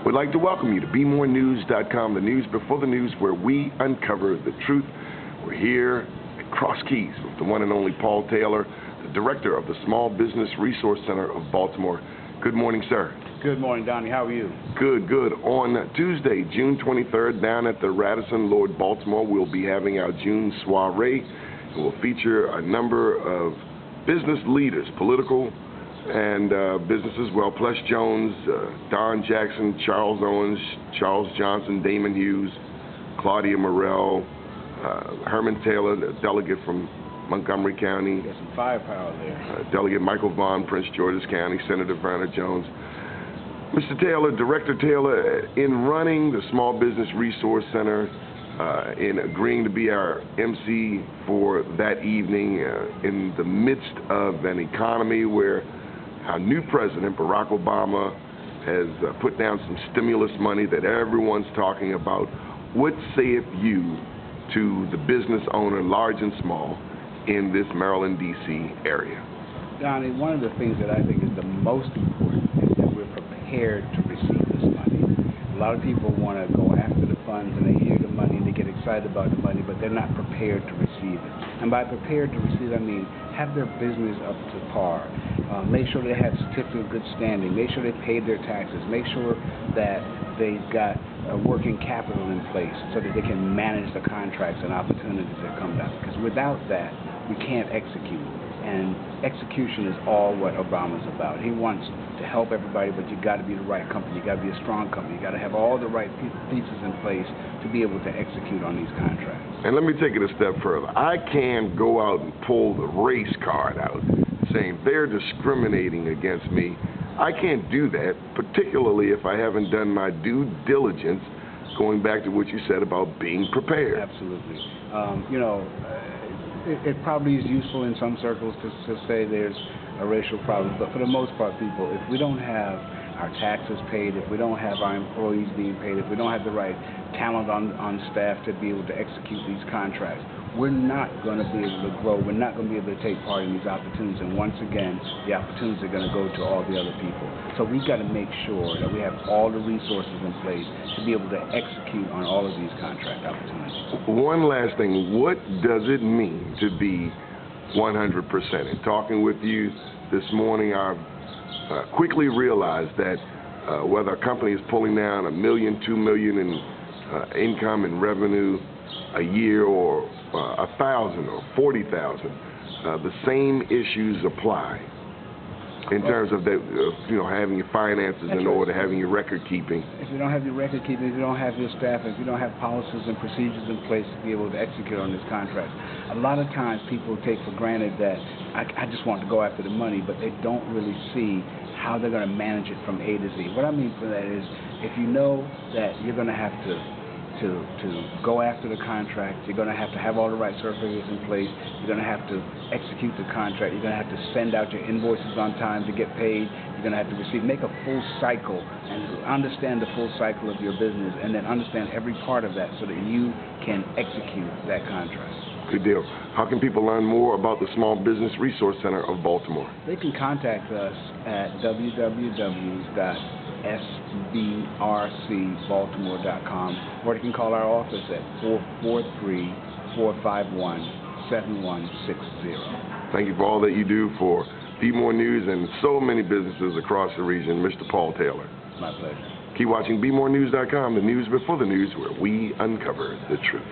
We'd like to welcome you to BeMoreNews.com, the news before the news, where we uncover the truth. We're here at Cross Keys with the one and only Paul Taylor, the director of the Small Business Resource Center of Baltimore. Good morning, sir. Good morning, Donnie. How are you? Good, good. On Tuesday, June 23rd, down at the Radisson, Lord Baltimore, we'll be having our June Soiree. It will feature a number of business leaders, political and businesses, well, Plush Jones, Don Jackson, Charles Owens, Charles Johnson, Damon Hughes, Claudia Morrell, Herman Taylor, the delegate from Montgomery County. Got some firepower there. Delegate Michael Vaughn, Prince George's County, Senator Vernon Jones. Mr. Taylor, Director Taylor, in running the Small Business Resource Center, in agreeing to be our MC for that evening in the midst of an economy where our new president, Barack Obama, has put down some stimulus money that everyone's talking about. What sayeth you to the business owner, large and small, in this Maryland, D.C. area? Donnie, one of the things that I think is the most important is that we're prepared to receive this money. A lot of people want to go after the funds and they hear the money and they get excited about the money, but they're not prepared to receive it. And by prepared to receive, I mean have their business up to par. Make sure they have certificate of good standing. Make sure they paid their taxes. Make sure that they've got working capital in place so that they can manage the contracts and opportunities that come down. Because without that, we can't execute. And execution is all what Obama's about. He wants to help everybody, but you got to be the right company. You got to be a strong company. You got to have all the right pieces in place to be able to execute on these contracts. And let me take it a step further. I can't go out and pull the race card out saying they're discriminating against me. I can't do that, particularly if I haven't done my due diligence, going back to what you said about being prepared. Absolutely. It probably is useful in some circles to say there's a racial problem, but for the most part, people, if we don't have our taxes paid, if we don't have our employees being paid, if we don't have the right talent on staff to be able to execute these contracts, we're not going to be able to grow. We're not going to be able to take part in these opportunities. And once again, the opportunities are going to go to all the other people. So we've got to make sure that we have all the resources in place to be able to execute on all of these contract opportunities. One last thing. What does it mean to be 100%? In talking with you this morning, I've quickly realized that whether a company is pulling down $1 million, $2 million in income and revenue a year, or 1,000 or 40,000, the same issues apply in terms of that, having your finances in order, having your record keeping. If you don't have your record keeping, if you don't have your staff, if you don't have policies and procedures in place to be able to execute on this contract, a lot of times people take for granted that I just want to go after the money, but they don't really see how they're going to manage it from A to Z. What I mean for that is, if you know that you're going to have to go after the contract, you're going to have all the right certificates in place, you're going to have to execute the contract, you're going to have to send out your invoices on time to get paid, you're going to have to make a full cycle and understand the full cycle of your business, and then understand every part of that so that you can execute that contract. Good deal. How can people learn more about the Small Business Resource Center of Baltimore? They can contact us at www.sbrcbaltimore.com, or they can call our office at 443-451-7160. Thank you for all that you do for Be More News and so many businesses across the region, Mr. Paul Taylor. My pleasure. Keep watching BeMoreNews.com, the news before the news, where we uncover the truth.